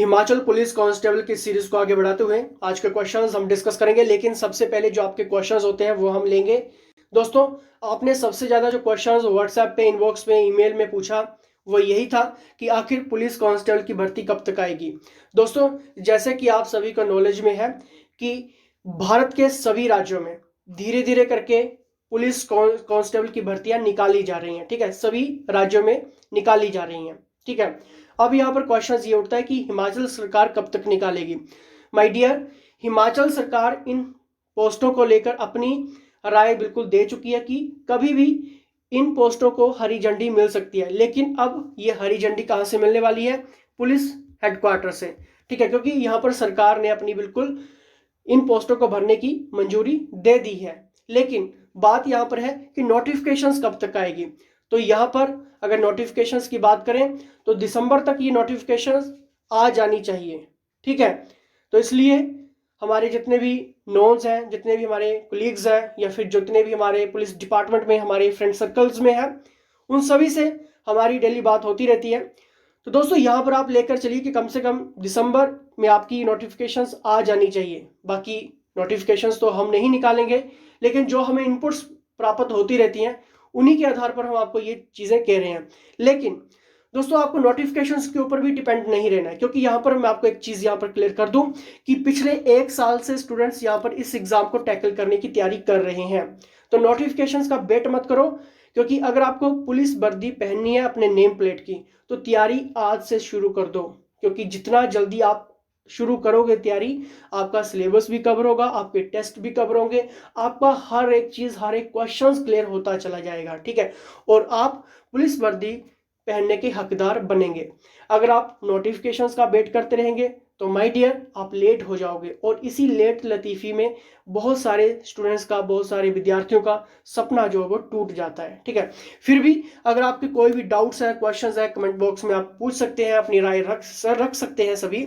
Himachal police constable की series को आगे बढ़ाते हुए आज के क्वेश्चंस हम डिस्कस करेंगे, लेकिन सबसे पहले जो आपके क्वेश्चंस होते हैं वो हम लेंगे। दोस्तों, आपने सबसे ज़्यादा जो क्वेश्चंस व्हाट्सएप पे, इनबॉक्स में, ईमेल में पूछा वो यही था कि आखिर पुलिस कांस्टेबल की भर्ती कब तक आएगी। दोस्तों, जैसे कि आप सभी को नॉलेज में है कि भारत के सभी राज्यों में धीरे धीरे करके पुलिस कांस्टेबल की भर्तियां निकाली जा रही हैं। ठीक है, सभी राज्यों में निकाली जा रही हैं। ठीक है, अब यहाँ पर क्वेश्चन ये उठता है कि हिमाचल सरकार कब तक निकालेगी। माय डियर, हिमाचल सरकार इन पोस्टों को लेकर अपनी राय बिल्कुल दे चुकी है कि कभी भी इन पोस्टों को हरी झंडी मिल सकती है, लेकिन अब ये हरी झंडी कहाँ से मिलने वाली है? पुलिस हेडक्वार्टर से। ठीक है, क्योंकि यहाँ पर सरकार ने अपनी बिल्कुल इन पोस्टों को भरने की मंजूरी दे दी है। लेकिन बात यहाँ पर है कि नोटिफिकेशंस कब तक आएगी। तो यहाँ पर अगर नोटिफिकेशंस की बात करें तो दिसंबर तक ये नोटिफिकेशंस आ जानी चाहिए। ठीक है, तो इसलिए हमारे जितने भी नोन्स हैं, जितने भी हमारे कोलीग्स हैं, या फिर जितने भी हमारे पुलिस डिपार्टमेंट में हमारे फ्रेंड सर्कल्स में हैं, उन सभी से हमारी डेली बात होती रहती है। तो दोस्तों, यहाँ पर आप लेकर चलिए कि कम से कम दिसंबर में आपकी नोटिफिकेशंस आ जानी चाहिए। बाकी नोटिफिकेशंस तो हम नहीं निकालेंगे, लेकिन जो हमें इनपुट्स प्राप्त होती रहती हैं उन्हीं के आधार पर हम आपको ये चीज़ें कह रहे हैं। लेकिन दोस्तों, आपको नोटिफिकेशंस के ऊपर भी डिपेंड नहीं रहना है, क्योंकि यहाँ पर मैं आपको एक चीज़ यहाँ पर क्लियर कर दूं कि पिछले 1 साल से स्टूडेंट्स यहाँ पर इस एग्जाम को टैकल करने की तैयारी कर रहे हैं। तो नोटिफिकेशंस का वेट मत करो, क्योंकि अगर आपको पुलिस वर्दी पहननी है अपने नेम प्लेट की तो तैयारी आज से शुरू कर दो, क्योंकि जितना जल्दी आप शुरू करोगे तैयारी, आपका सिलेबस भी कवर होगा, आपके टेस्ट भी कवर होंगे, आपका हर एक चीज़, हर एक क्वेश्चंस क्लियर होता चला जाएगा। ठीक है, और आप पुलिस वर्दी पहनने के हकदार बनेंगे। अगर आप नोटिफिकेशंस का वेट करते रहेंगे तो माय डियर आप लेट हो जाओगे, और इसी लेट लतीफ़ी में बहुत सारे स्टूडेंट्स का, बहुत सारे विद्यार्थियों का सपना जो है वो टूट जाता है। ठीक है, फिर भी अगर आपके कोई भी डाउट्स है, क्वेश्चंस है, कमेंट बॉक्स में आप पूछ सकते हैं, अपनी राय रख सकते हैं सभी।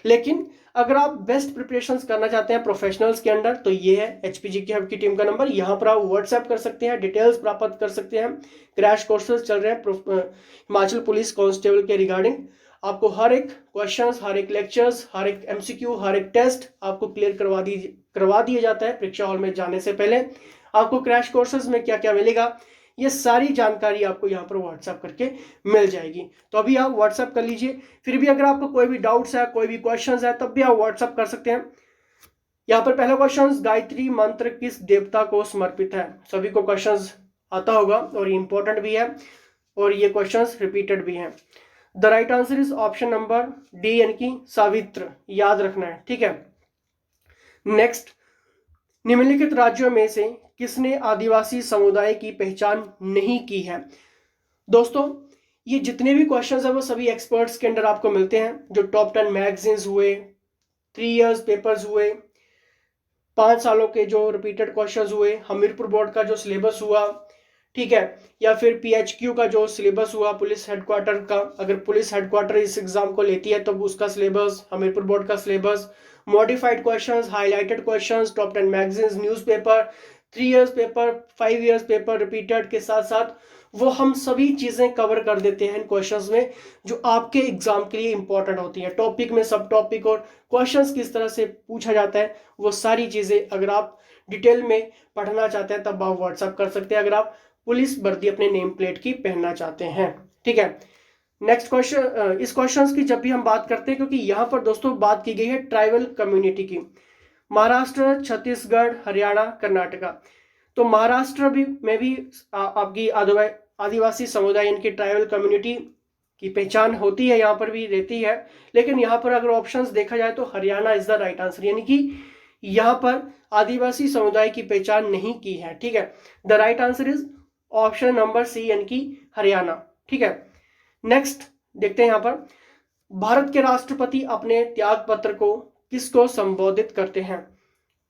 लेकिन अगर आप बेस्ट प्रिपरेशंस करना चाहते हैं प्रोफेशनल्स के अंडर, तो ये है HPGK हब की टीम का नंबर। यहाँ पर आप व्हाट्सएप कर सकते हैं, डिटेल्स प्राप्त कर सकते हैं। क्रैश कोर्सेज चल रहे हैं हिमाचल पुलिस कांस्टेबल के रिगार्डिंग। आपको हर एक क्वेश्चंस, हर एक लेक्चर्स, हर एक MCQ, हर एक टेस्ट आपको क्लियर करवा दिया जाता है परीक्षा हॉल में जाने से पहले। आपको क्रैश कोर्सेज में क्या क्या मिलेगा, ये सारी जानकारी आपको यहाँ पर व्हाट्सएप करके मिल जाएगी। तो अभी आप व्हाट्सएप कर लीजिए। फिर भी अगर आपको कोई भी डाउट्स है, कोई भी क्वेश्चंस है, तब भी आप व्हाट्सएप कर सकते हैं। यहाँ पर पहला क्वेश्चन, गायत्री मंत्र किस देवता को समर्पित है? सभी को क्वेश्चंस आता होगा और ये इंपॉर्टेंट भी है, और ये क्वेश्चंस रिपीटेड भी हैं। The right answer is option number D, यानी कि सावित्र, याद रखना है। ठीक है, नेक्स्ट, निम्नलिखित राज्यों में से किसने आदिवासी समुदाय की पहचान नहीं की है? दोस्तों, ये जितने भी क्वेश्चंस हैं वो सभी एक्सपर्ट्स के अंडर आपको मिलते हैं। जो टॉप 10 मैगजीन्स हुए, 3 इयर्स पेपर्स हुए, 5 सालों के जो रिपीटेड क्वेश्चंस हुए, हमीरपुर बोर्ड का जो सिलेबस हुआ, ठीक है, या फिर PHQ का जो सिलेबस हुआ पुलिस हेडक्वार्टर का, अगर पुलिस हेडक्वार्टर इस एग्जाम को लेती है तो उसका सिलेबस, हमीरपुर बोर्ड का syllabus, modified questions, highlighted questions, top 10 magazines, newspaper, 3 years paper, 5 years paper repeated के साथ साथ वो हम सभी चीज़ें कवर कर देते हैं इन क्वेश्चंस में, जो आपके एग्जाम के लिए इंपॉर्टेंट होती हैं। टॉपिक में सब टॉपिक और क्वेश्चंस किस तरह से पूछा जाता है, वो सारी चीज़ें अगर आप डिटेल में पढ़ना चाहते हैं तब आप व्हाट्सएप कर सकते हैं, अगर आप पुलिस वर्दी अपने नेम प्लेट की पहनना चाहते हैं। ठीक है, नेक्स्ट क्वेश्चन, इस क्वेश्चंस की जब भी हम बात करते हैं, क्योंकि यहाँ पर दोस्तों बात की गई है ट्राइबल कम्युनिटी की, महाराष्ट्र, छत्तीसगढ़, हरियाणा, कर्नाटका। तो महाराष्ट्र में भी आपकी आदिवासी समुदाय, इनकी ट्राइबल कम्युनिटी की पहचान होती है, यहाँ पर भी रहती है। लेकिन यहाँ पर अगर ऑप्शंस देखा जाए तो Haryana is the right answer, यानी कि यहाँ पर आदिवासी समुदाय की पहचान नहीं की है। ठीक है, the right answer is option number C, यानी कि हरियाणा। ठीक है, नेक्स्ट देखते हैं यहाँ पर, भारत के राष्ट्रपति अपने त्याग पत्र को किसको संबोधित करते हैं?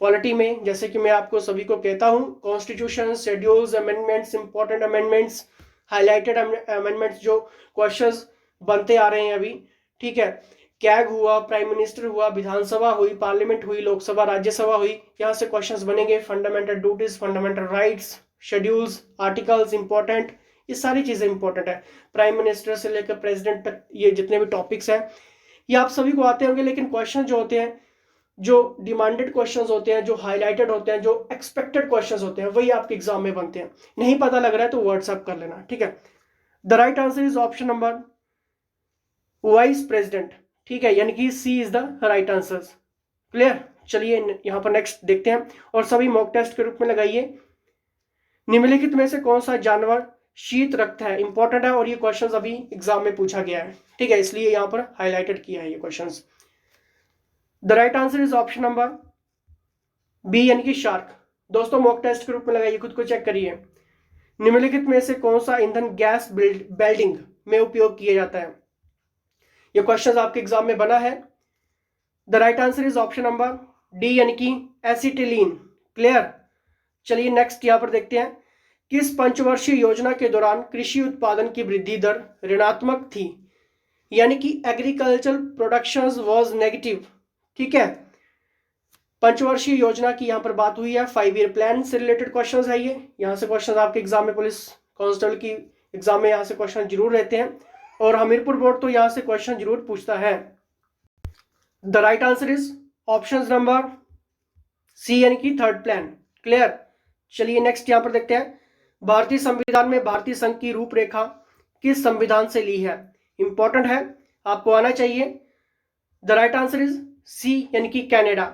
पॉलिटी में, जैसे कि मैं आपको सभी को कहता हूं, constitution, schedules, amendments, important amendments, highlighted amendments जो क्वेश्चंस बनते आ रहे हैं अभी। ठीक है, कैग हुआ, प्राइम मिनिस्टर हुआ, विधानसभा हुई, पार्लियामेंट हुई, लोकसभा, राज्यसभा हुई, यहाँ से क्वेश्चंस बनेंगे। Fundamental duties, fundamental rights, schedules, articles important, ये सारी चीजें इंपॉर्टेंट है। प्राइम मिनिस्टर से लेकर प्रेसिडेंट तक ये जितने भी टॉपिक्स हैं ये आप सभी को आते होंगे, लेकिन क्वेश्चन जो होते हैं, जो डिमांडेड क्वेश्चंस होते हैं, जो हाईलाइटेड होते हैं, जो एक्सपेक्टेड क्वेश्चंस होते हैं, वही आपके एग्जाम में बनते हैं। नहीं पता लग रहा है तो व्हाट्सएप कर लेना, ठीक है। The right answer is option number vice president, ठीक है, यानी कि C is the right answer. Clear. चलिए यहां पर नेक्स्ट देखते हैं, और सभी मॉक टेस्ट के रूप में लगाइए। निम्नलिखित में से कौन सा जानवर शीत रक्त है? इंपॉर्टेंट है, और ये क्वेश्चंस अभी एग्जाम में पूछा गया है, ठीक है, इसलिए यहां पर हाईलाइटेड किया है ये questions. The right answer is option number B, यानी कि शार्क। दोस्तों मॉक टेस्ट के रूप में लगाइए, खुद को चेक करिए। निम्नलिखित में से कौन सा ईंधन गैस वेल्डिंग में उपयोग किया जाता है? ये क्वेश्चन आपके एग्जाम में बना है। The right answer is option number D, यानी कि एसिटिलीन। क्लियर। चलिए नेक्स्ट यहां पर देखते हैं। किस पंचवर्षीय योजना के दौरान कृषि उत्पादन की वृद्धि दर ऋणात्मक थी? यानी कि एग्रीकल्चर प्रोडक्शन वाज नेगेटिव, ठीक है। पंचवर्षीय योजना की यहां पर बात हुई है, 5 ईयर प्लान से रिलेटेड क्वेश्चंस है ये। यहां से क्वेश्चंस आपके एग्जाम में, पुलिस कांस्टेबल की एग्जाम में यहां से क्वेश्चन जरूर रहते हैं, और हमीरपुर बोर्ड तो यहां से क्वेश्चन जरूर पूछता है। The right answer is option number C, यानी कि थर्ड प्लान। क्लियर। चलिए नेक्स्ट यहां पर देखते हैं। भारतीय संविधान में भारतीय संघ की रूपरेखा किस संविधान से ली है? इंपॉर्टेंट है, आपको आना चाहिए। The right answer is C, यानी कि कनाडा।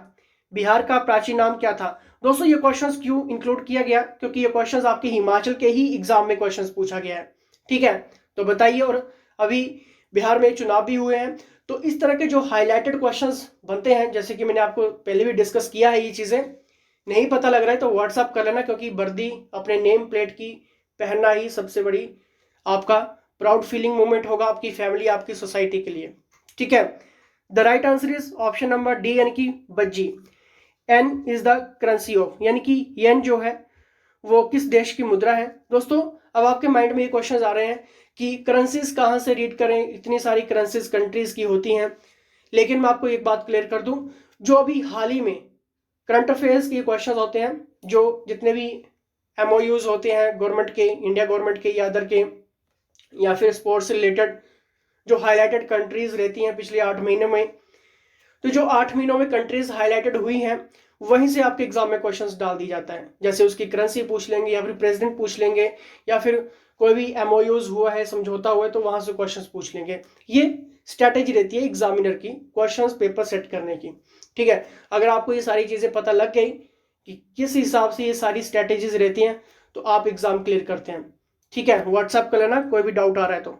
बिहार का प्राचीन नाम क्या था? दोस्तों ये क्वेश्चंस क्यों इंक्लूड किया गया? क्योंकि ये क्वेश्चंस आपके हिमाचल के ही एग्जाम में क्वेश्चंस पूछा गया है, ठीक है, तो बताइए। और अभी बिहार में चुनाव भी हुए हैं, तो इस तरह के जो हाईलाइटेड क्वेश्चंस बनते हैं, जैसे कि मैंने आपको पहले भी डिस्कस किया है, ये चीजें नहीं पता लग रहा है तो व्हाट्सएप कर लेना, क्योंकि वर्दी अपने नेम प्लेट की पहनना ही सबसे बड़ी आपका प्राउड फीलिंग मोमेंट होगा, आपकी फैमिली, आपकी सोसाइटी के लिए, ठीक है। The right answer is option number D, यानी कि Vajji. Yen is the currency of, यानी कि येन जो है वो किस देश की मुद्रा है? दोस्तों अब आपके माइंड में ये क्वेश्चंस आ रहे हैं कि करेंसीज कहाँ से रीड करें, इतनी सारी करेंसीज कंट्रीज की होती हैं। लेकिन मैं आपको एक बात क्लियर कर दूं, जो अभी हाल ही में करंट अफेयर्स के क्वेश्चंस होते हैं, जो जितने भी एमओयूज होते हैं गवर्नमेंट के, इंडिया गवर्नमेंट के या अदर के, या फिर स्पोर्ट्स से रिलेटेड जो हाईलाइटेड कंट्रीज रहती हैं पिछले 8 महीनों में, तो जो 8 महीनों में कंट्रीज हाईलाइटेड हुई हैं, वहीं से आपके एग्जाम में क्वेश्चंस डाल दी जाता है। जैसे उसकी करेंसी पूछ लेंगे, या फिर प्रेसिडेंट पूछ लेंगे, या फिर कोई भी एमओयूज हुआ है, समझौता हुआ है, तो वहां से क्वेश्चंस पूछ लेंगे। ये स्ट्रैटेजी रहती है एग्जामिनर की क्वेश्चंस पेपर सेट करने की, ठीक है। अगर आपको ये सारी चीजें पता लग गई कि किस हिसाब से ये सारी स्ट्रैटेजीज रहती हैं, तो आप एग्जाम क्लियर करते हैं, ठीक है। व्हाट्सएप कर लेना कोई भी डाउट आ रहा है तो।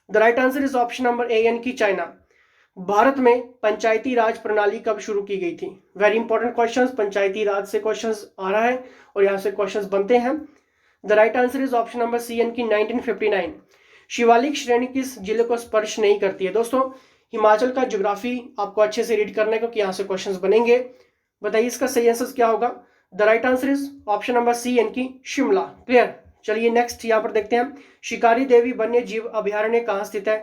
The right answer is option number ए, यानी कि चाइना। भारत में पंचायती राज प्रणाली कब शुरू की गई थी? वेरी इंपॉर्टेंट क्वेश्चंस, पंचायती राज से क्वेश्चंस आ रहा है और यहां से क्वेश्चंस बनते हैं। The right answer is option number C, यानी कि 1959। शिवालिक श्रेणी किस जिले को स्पर्श नहीं करती है? दोस्तों हिमाचल का ज्योग्राफी आपको अच्छे से रीड करना है, क्योंकि यहां से क्वेश्चंस बनेंगे। बताइए इसका सही आंसर क्या होगा? The right answer is option number C, यानी कि शिमला। क्लियर। चलिए नेक्स्ट यहां पर देखते हैं। शिकारी देवी वन्य जीव अभ्यारण्य कहां स्थित है?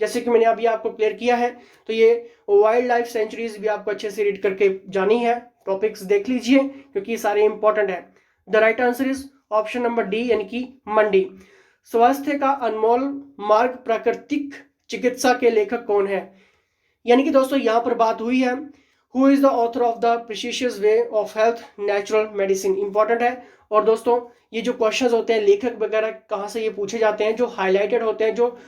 जैसे कि मैंने अभी आपको क्लियर किया है, तो ये वाइल्ड लाइफ सेंचुरीज भी आपको अच्छे से रीड करके जानी है, टॉपिक्स देख लीजिए क्योंकि सारे इंपॉर्टेंट है। The right answer is option number D, यानी कि मंडी। स्वास्थ्य का अनमोल मार्ग प्राकृतिक चिकित्सा के लेखक कौन है? यानी कि दोस्तों यहां पर बात हुई है, who is the author of the precious way of health natural medicine. Important है। और दोस्तों ये जो क्वेश्चंस होते हैं लेखक वगैरह कहां से ये पूछे जाते हैं, जो हाईलाइटेड होते हैं, जो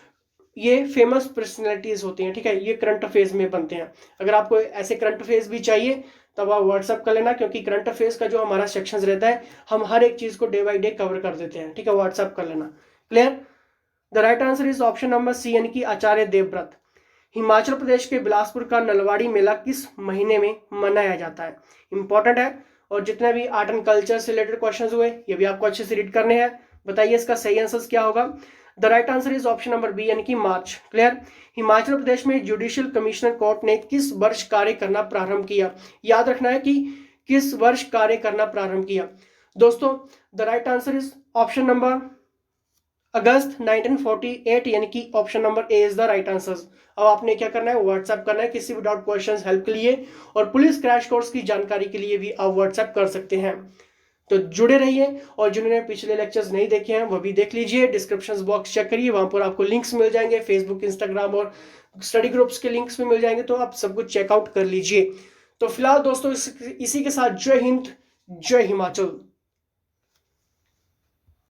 ये फेमस पर्सनैलिटीज होती हैं, ठीक है, ये करंट अफेयर्स में बनते हैं। अगर आपको ऐसे करंट अफेयर्स भी चाहिए तब आप व्हाट्सअप कर लेना, क्योंकि करंट अफेयर्स का जो हमारा सेक्शन रहता है, हम हर एक चीज को डे बाई डे कवर कर देते हैं, ठीक है, व्हाट्सअप कर लेना। Clear. The right answer is option number C, यानी कि आचार्य देवव्रत। हिमाचल प्रदेश के बिलासपुर का नलवाड़ी मेला किस महीने में मनाया जाता है? इंपॉर्टेंट है। और जितने भी आर्ट एंड कल्चर से रिलेटेड क्वेश्चन हुए ये भी आपको अच्छे से रीड करने हैं। बताइए इसका सही आंसर क्या होगा? The right answer is option number B, यानी कि मार्च। क्लियर। हिमाचल प्रदेश में जुडिशियल कमिश्नर कोर्ट ने किस वर्ष कार्य करना प्रारंभ किया? याद रखना है कि किस वर्ष कार्य करना प्रारंभ किया। दोस्तों the right answer is option number August 1948, यानी कि option number A is the right answer. अब आपने क्या करना है, व्हाट्सएप करना है किसी भी डाउट क्वेश्चन हेल्प के लिए, और पुलिस क्रैश कोर्स की जानकारी के लिए भी आप व्हाट्सएप कर सकते हैं। तो जुड़े रहिए, और जिन्होंने पिछले लेक्चर्स नहीं देखे हैं वो भी देख लीजिए, डिस्क्रिप्शन बॉक्स चेक करिए, वहां पर आपको लिंक्स मिल जाएंगे फेसबुक, इंस्टाग्राम और स्टडी ग्रुप्स के लिंक्स भी मिल जाएंगे, तो आप सब कुछ चेकआउट कर लीजिए। तो फिलहाल दोस्तों इसी के साथ जय हिंद, जय हिमाचल।